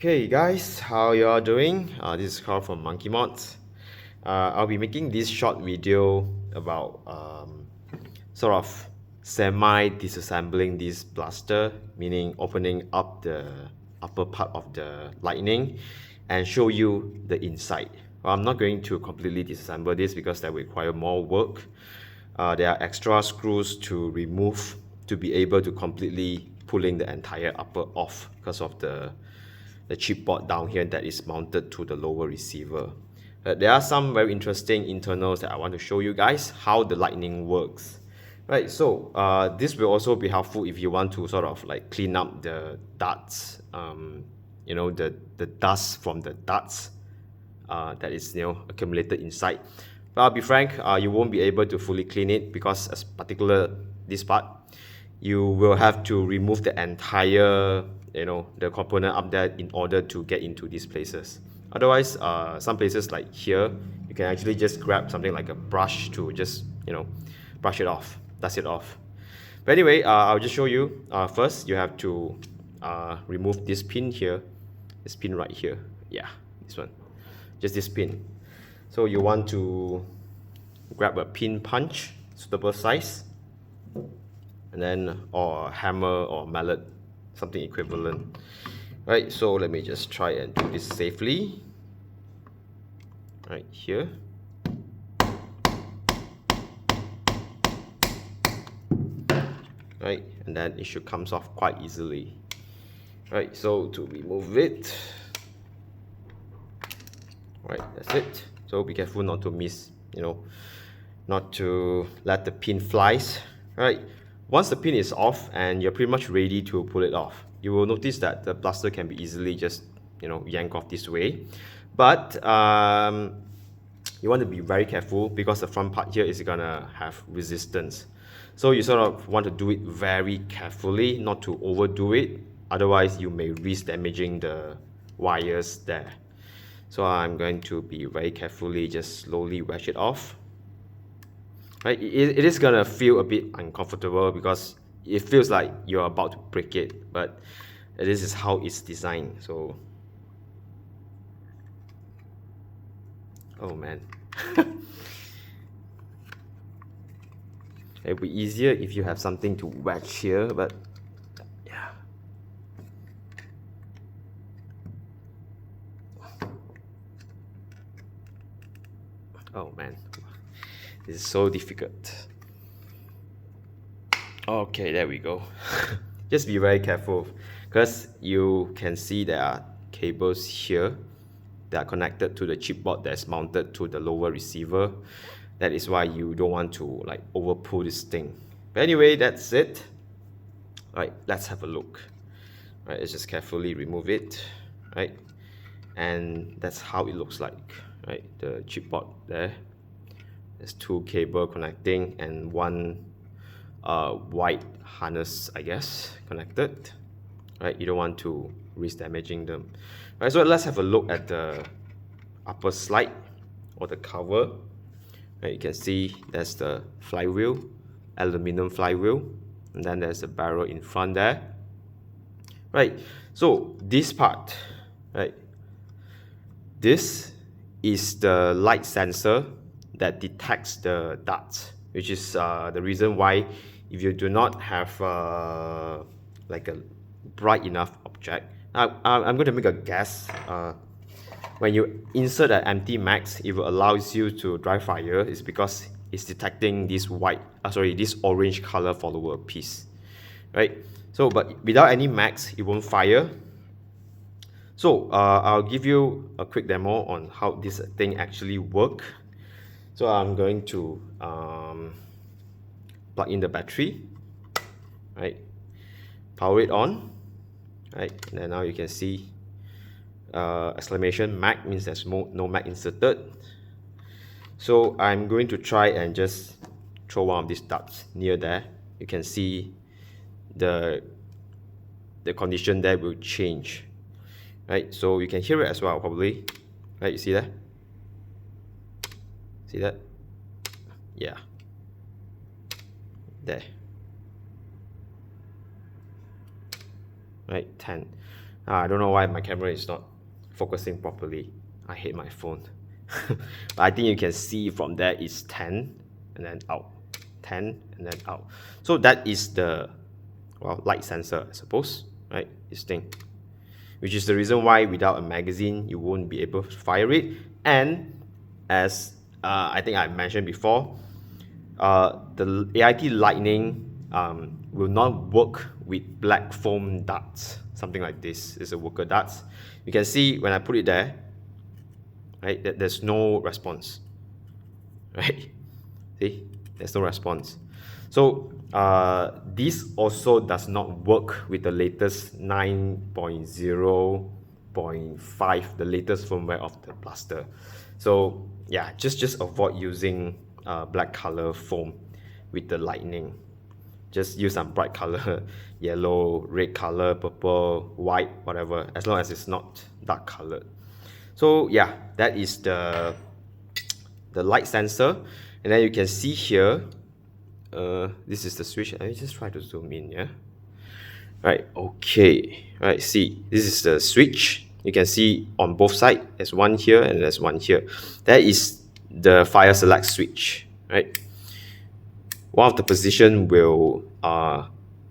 Hey guys, how y'all doing? This is Carl from Monkey Mods. I'll be making this short video about sort of semi-disassembling this blaster, meaning opening up the upper part of the Lightning and show you the inside. Well, I'm not going to completely disassemble this because that will require more work. There are extra screws to remove to be able to completely pulling the entire upper off because of the chipboard down here that is mounted to the lower receiver. There are some very interesting internals that I want to show you guys how the Lightning works. Right, so this will also be helpful if you want to sort of like clean up the darts, the dust from the darts that is accumulated inside. But I'll be frank, you won't be able to fully clean it because as particular this part, you will have to remove the entire the component up there in order to get into these places. Otherwise, some places like here, you can actually just grab something like a brush to just brush it off, dust it off. But anyway, I'll just show you. First, you have to remove this pin here, this pin right here. Yeah, this one, just this pin. So you want to grab a pin punch, suitable size, and then or a hammer or mallet, something equivalent. Right, so let me just try and do this safely. Right here. Right, and then it should come off quite easily. Right, so to remove it, right, that's it. So be careful not to miss, not to let the pin flies. Right, once the pin is off and you're pretty much ready to pull it off, you will notice that the blaster can be easily just yank off this way. But you want to be very careful because the front part here is gonna have resistance. So you sort of want to do it very carefully, not to overdo it. Otherwise, you may risk damaging the wires there. So I'm going to be very carefully just slowly wedge it off. Right, it is gonna feel a bit uncomfortable because it feels like you're about to break it, but this is how it's designed. So, oh man. It would be easier if you have something to wedge here, but yeah. Oh man, this is so difficult. Okay, there we go. Just be very careful because you can see there are cables here that are connected to the chipboard that's mounted to the lower receiver. That is why you don't want to like over pull this thing. But anyway, that's it. Right, let's have a look. Right, let's just carefully remove it. Right, and that's how it looks like. Right, the chipboard there. There's two cable connecting and one white harness, I guess, connected. Right, you don't want to risk damaging them. Right, so let's have a look at the upper slide or the cover. Right, you can see there's the flywheel, aluminum flywheel, and then there's a barrel in front there. Right, so this part, right, this is the light sensor that detects the darts, which is the reason why if you do not have like a bright enough object. Now, I'm going to make a guess. When you insert an empty max, it will allows you to dry fire. It's because it's detecting this this orange color follower piece, right? So, but without any max, it won't fire. So, I'll give you a quick demo on how this thing actually works. So, I'm going to plug in the battery, right? Power it on, right? And then now you can see exclamation mag means there's no mag inserted. So I'm going to try and just throw one of these darts near there. You can see the condition there will change, right? So you can hear it as well probably, right? You see that? See that? Yeah, there, right? 10. I don't know why my camera is not focusing properly. I hate my phone. But I think you can see from there it's 10 and then out. 10 and then out. So that is the, well, light sensor, I suppose, right? This thing. Which is the reason why without a magazine, you won't be able to fire it. And as I think I mentioned before, the AIT Lightning will not work with black foam darts, something like this. It's a worker darts. You can see when I put it there, right, that there's no response, right? See, there's no response. So this also does not work with the latest 9.0.5, the latest firmware of the blaster. So yeah, just avoid using black color foam with the Lightning. Just use some bright color, yellow, red color, purple, white, whatever, as long as it's not dark colored. So yeah, that is the light sensor. And then you can see here, this is the switch. Let me just try to zoom in, yeah? Right, okay. Right, see, this is the switch. You can see on both sides, there's one here and there's one here. That is the fire select switch, right? One of the position will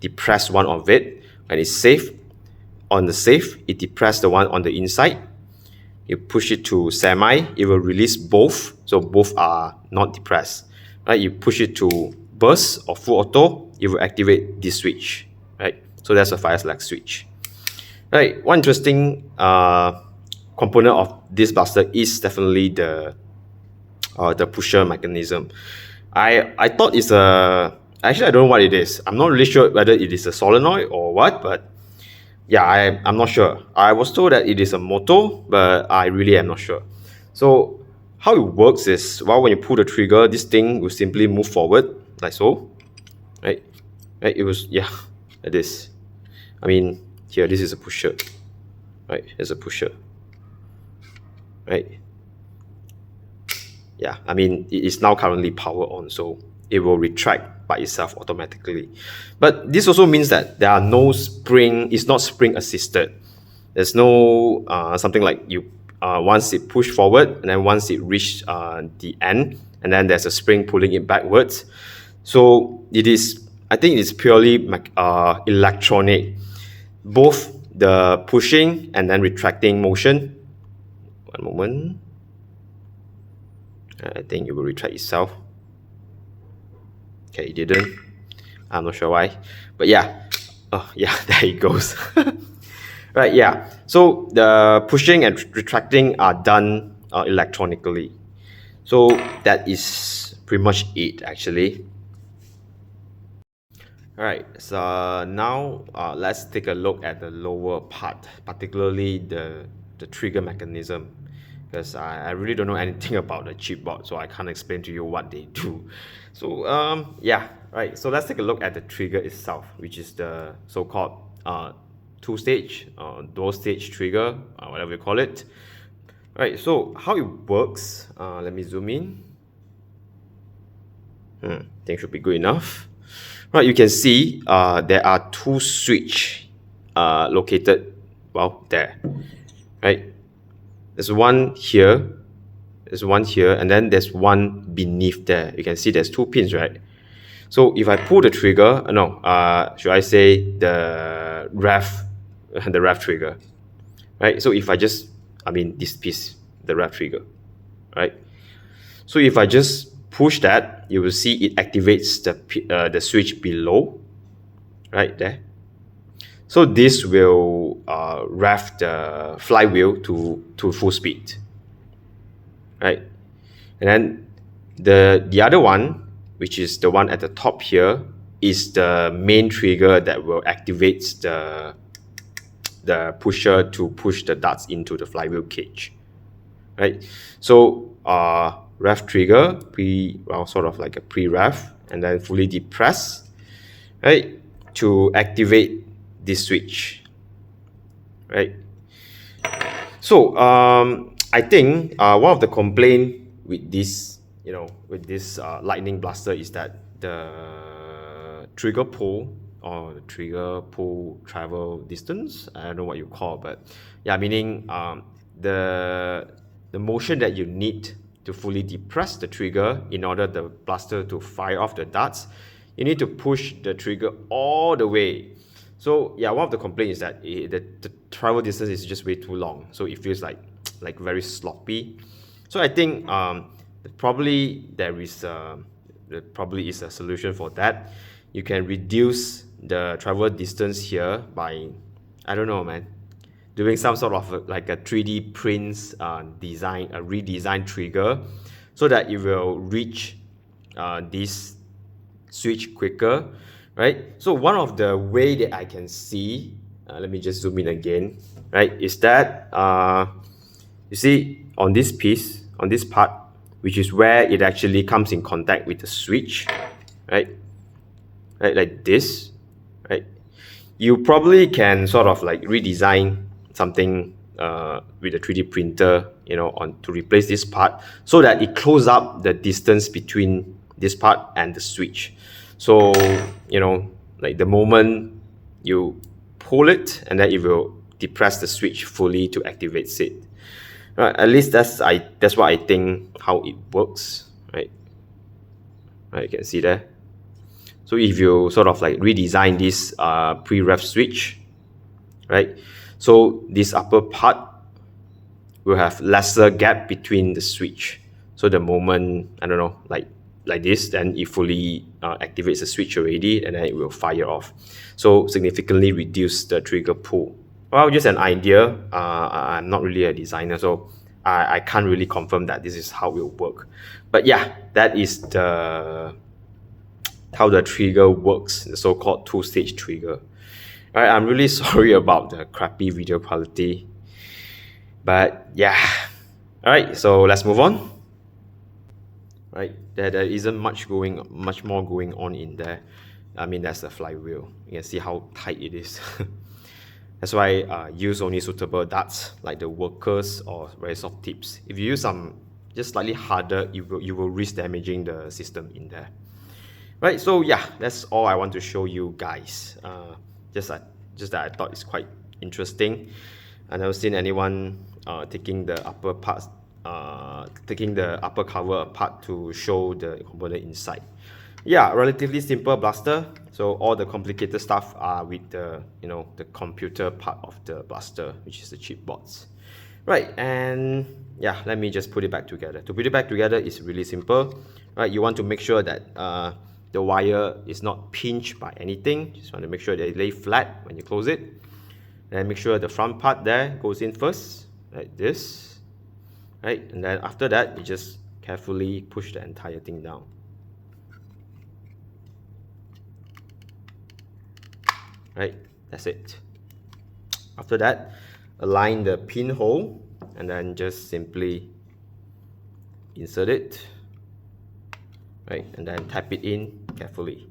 depress one of it. When it's safe, on the safe, it depress the one on the inside. You push it to semi, it will release both, so both are not depressed. Right? You push it to burst or full auto, it will activate this switch. Right? So that's a fire select switch. Right? One interesting component of this blaster is definitely the pusher mechanism. I thought it's a, actually I don't know what it is. I'm not really sure whether it is a solenoid or what, but yeah, I'm not sure. I was told that it is a motor, but I really am not sure. So how it works is, well, when you pull the trigger, this thing will simply move forward, like so, right? Right? It was, yeah, like this. I mean, here, this is a pusher, right? Here's a pusher, right? Yeah, I mean, it is now currently power on, so it will retract by itself automatically. But this also means that there are no spring, it's not spring assisted. There's no something like you, once it push forward and then once it reach the end, and then there's a spring pulling it backwards. So it is, I think it's purely electronic. Both the pushing and then retracting motion. One moment. I think it will retract itself. Okay, it didn't. I'm not sure why. But yeah. Oh, yeah, there it goes. Right, yeah. So the pushing and retracting are done electronically. So that is pretty much it, actually. Alright, so now let's take a look at the lower part, particularly the trigger mechanism. Because I really don't know anything about the chipboard, so I can't explain to you what they do. So yeah, right. So let's take a look at the trigger itself, which is the so-called two-stage, dual-stage trigger, whatever you call it. Right. So how it works? Let me zoom in. I think should be good enough. Right. You can see there are two switch located, well, there. Right. There's one here, and then there's one beneath there. You can see there's two pins, right? So if I pull the trigger, should I say the rev trigger, right? So if I just, this piece, the rev trigger, right? So if I just push that, you will see it activates the switch below, right there. So this will rev the flywheel to full speed, right? And then the other one, which is the one at the top here, is the main trigger that will activate the pusher to push the darts into the flywheel cage, right? So rev trigger, sort of like a pre-rev, and then fully depress, right, to activate this switch, right? So I think one of the complaint with this, Lightning Blaster is that the trigger pull or the trigger pull travel distance. I don't know what you call, but yeah, meaning the motion that you need to fully depress the trigger in order the blaster to fire off the darts, you need to push the trigger all the way. So yeah, one of the complaints is that the travel distance is just way too long, so it feels like very sloppy. So I think there probably is a solution for that. You can reduce the travel distance here by, I don't know, man, doing some sort of like a 3D prints design, a redesigned trigger, so that it will reach this switch quicker, right? So one of the way that I can see, let me just zoom in again, right, is that you see on this piece, on this part, which is where it actually comes in contact with the switch, right? Right, like this, right? You probably can sort of like redesign something with a 3D printer, you know, to replace this part, so that it closes up the distance between this part and the switch. So, you know, like the moment you pull it, and then it will depress the switch fully to activate it. Right, at least that's what I think how it works, right? Right, you can see there. So if you sort of like redesign this pre-ref switch, right? So this upper part will have lesser gap between the switch. So the moment, I don't know, like this, then it fully activates the switch already, and then it will fire off. So significantly reduce the trigger pull. Well, just an idea. I'm not really a designer, so I can't really confirm that this is how it will work. But yeah, that is how the trigger works, the so-called two-stage trigger. All right, I'm really sorry about the crappy video quality, but yeah. All right, so let's move on. Right, there isn't much more going on in there. I mean, that's the flywheel. You can see how tight it is. That's why use only suitable darts like the workers or very soft tips. If you use some just slightly harder, you will risk damaging the system in there. Right, so yeah, that's all I want to show you guys. Just that I thought it's quite interesting. I've never seen anyone taking the upper parts, taking the upper cover apart to show the component inside. Yeah, relatively simple blaster. So all the complicated stuff are with the the computer part of the blaster, which is the chipboards. Right, and yeah, let me just put it back together. To put it back together is really simple. Right, you want to make sure that the wire is not pinched by anything. Just want to make sure that it lay flat when you close it. Then make sure the front part there goes in first, like this. Right, and then after that, you just carefully push the entire thing down. Right, that's it. After that, align the pinhole and then just simply insert it. Right, and then tap it in carefully.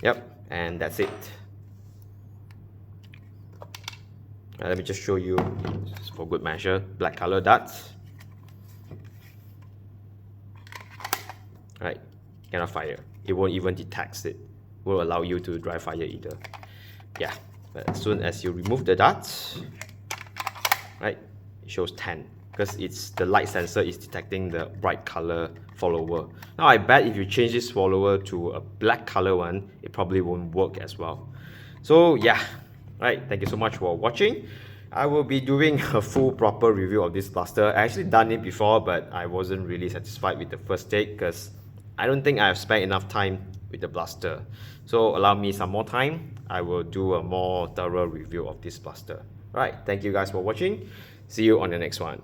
Yep, and that's it. Let me just show you, for good measure, black color darts. Right, cannot fire. It won't even detect it. Won't allow you to dry fire either. Yeah, but as soon as you remove the darts, right, it shows 10 because the light sensor is detecting the bright color follower. Now I bet if you change this follower to a black color one, it probably won't work as well. So yeah, right, thank you so much for watching. I will be doing a full proper review of this blaster. I actually done it before, but I wasn't really satisfied with the first take because I don't think I have spent enough time with the blaster. So allow me some more time. I will do a more thorough review of this blaster. Alright, thank you guys for watching. See you on the next one.